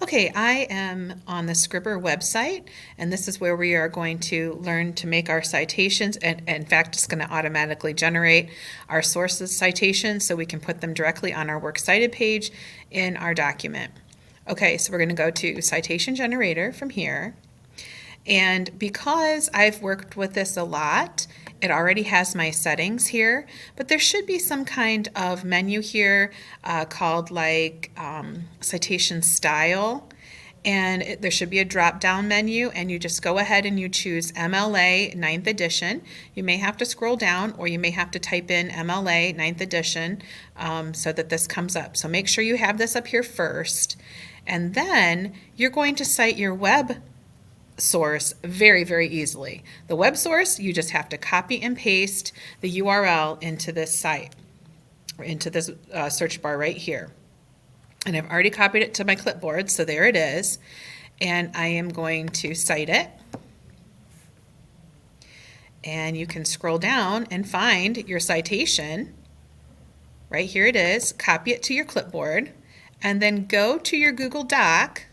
Okay, I am on the Sribbr website, and this is where we are going to learn to make our citations, and in fact, it's going to automatically generate our sources citations so we can put them directly on our Works Cited page in our document. Okay, so we're going to go to Citation Generator from here. And because I've worked with this a lot, it already has my settings here, but there should be some kind of menu here called citation style. And there should be a drop down menu, and you just go ahead and you choose MLA 9th edition. You may have to scroll down, or you may have to type in MLA 9th edition so that this comes up. So make sure you have this up here first. And then you're going to cite your web source very, very easily. The web source, you just have to copy and paste the URL into this site, or into this search bar right here. And I've already copied it to my clipboard, so there it is. And I am going to cite it. And you can scroll down and find your citation. Right here it is. Copy it to your clipboard, and then go to your Google Doc,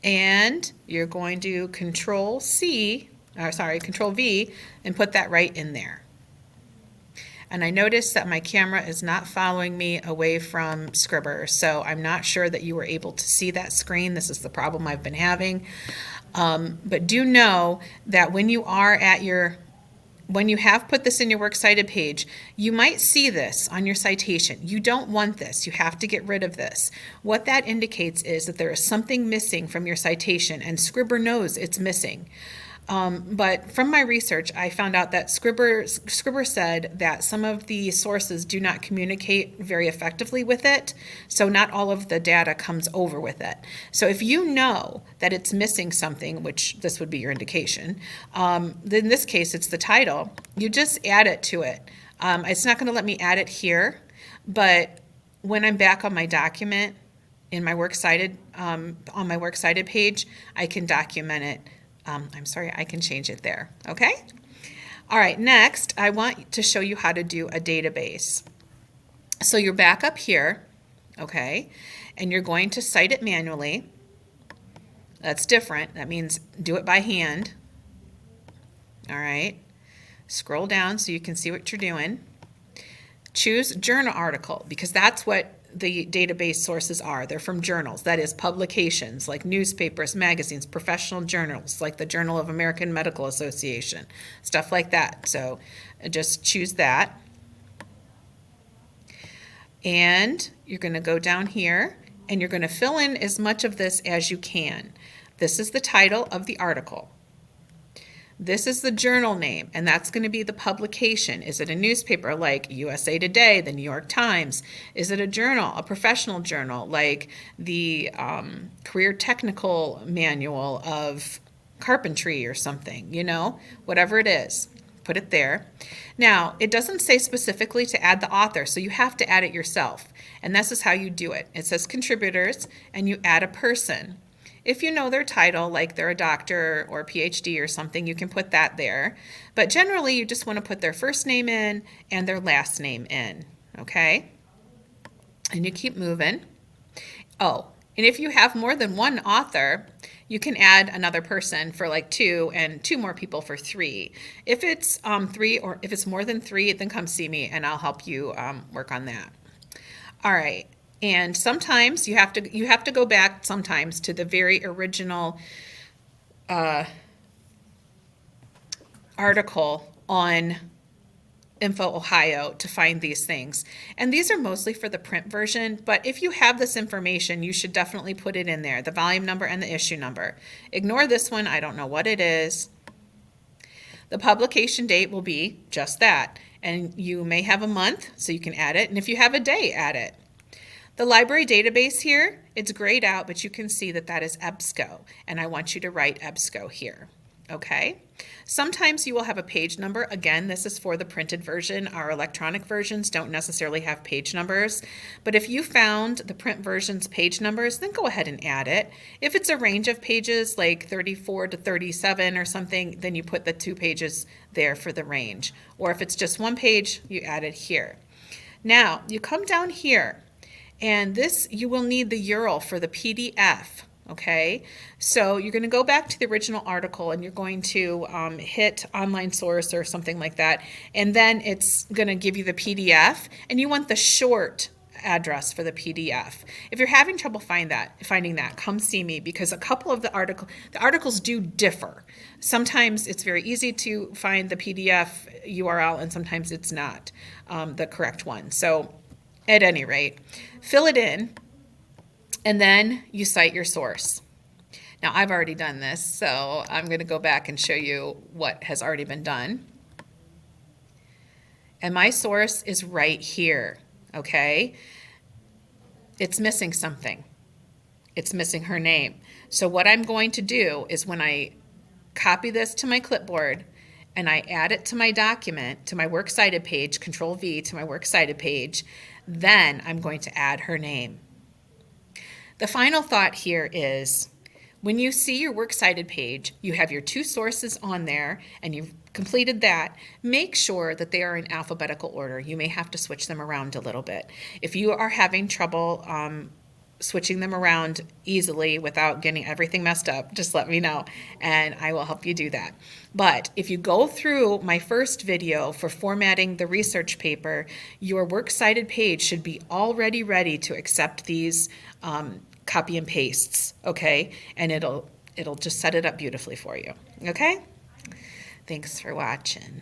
and you're going to Control V, and put that right in there. And I noticed that my camera is not following me away from Sribbr, so I'm not sure that you were able to see that screen. This is the problem I've been having. But do know that when you have put this in your Works Cited page, you might see this on your citation. You don't want this. You have to get rid of this. What that indicates is that there is something missing from your citation, and Sribbr knows it's missing. But from my research, I found out that Sribbr said that some of the sources do not communicate very effectively with it, so not all of the data comes over with it. So if you know that it's missing something, which this would be your indication, then in this case it's the title, you just add it to it. It's not going to let me add it here, but when I'm back on my document in my Works Cited, on my Works Cited page, I can document it. I can change it there, okay? All right, next, I want to show you how to do a database. So you're back up here, okay, and you're going to cite it manually. That's different. That means do it by hand. All right, scroll down so you can see what you're doing. Choose journal article, because that's what the database sources are. They're from journals, that is publications like newspapers, magazines, professional journals like the Journal of American Medical Association, stuff like that. So just choose that. And you're going to go down here and you're going to fill in as much of this as you can. This is the title of the article. This is the journal name, and that's going to be the publication. Is it a newspaper like USA Today, the New York Times? Is it a journal, a professional journal like the Career Technical Manual of Carpentry or something, whatever it is. Put it there. Now, it doesn't say specifically to add the author, so you have to add it yourself, and this is how you do it. It says contributors, and you add a person. If you know their title, like they're a doctor or a PhD or something, you can put that there. But generally, you just want to put their first name in and their last name in, okay? And you keep moving. Oh, and if you have more than one author, you can add another person for like 2 and 2 more people for 3. If it's 3 or if it's more than 3, then come see me and I'll help you work on that. All right. And sometimes you have to go back sometimes to the very original article on Info Ohio to find these things. And these are mostly for the print version, but if you have this information, you should definitely put it in there, the volume number and the issue number. Ignore this one, I don't know what it is. The publication date will be just that, and you may have a month, so you can add it, and if you have a day, add it. The library database here, it's grayed out, but you can see that that is EBSCO, and I want you to write EBSCO here, okay? Sometimes you will have a page number. Again, this is for the printed version. Our electronic versions don't necessarily have page numbers, but if you found the print version's page numbers, then go ahead and add it. If it's a range of pages, like 34 to 37 or something, then you put the 2 pages there for the range. Or if it's just 1 page, you add it here. Now, you come down here, And this, you will need the URL for the PDF. Okay, so you're going to go back to the original article and you're going to hit online source or something like that, and then it's going to give you the PDF, and you want the short address for the PDF. If you're having trouble finding that, come see me, because a couple of the articles do differ. Sometimes it's very easy to find the PDF URL, and sometimes it's not the correct one. So at any rate, fill it in, and then you cite your source. Now, I've already done this, so I'm going to go back and show you what has already been done. And my source is right here, okay? It's missing something. It's missing her name. So what I'm going to do is, when I copy this to my clipboard and I add it to my document, to my works cited page, Control V to my works cited page, then I'm going to add her name. The final thought here is, when you see your works cited page, you have your two sources on there and you've completed that. Make sure that they are in alphabetical order. You may have to switch them around a little bit. If you are having trouble switching them around easily without getting everything messed up, just let me know and I will help you do that. But if you go through my first video for formatting the research paper, your works cited page should be already ready to accept these copy and pastes, okay? And it'll just set it up beautifully for you, okay? Thanks for watching.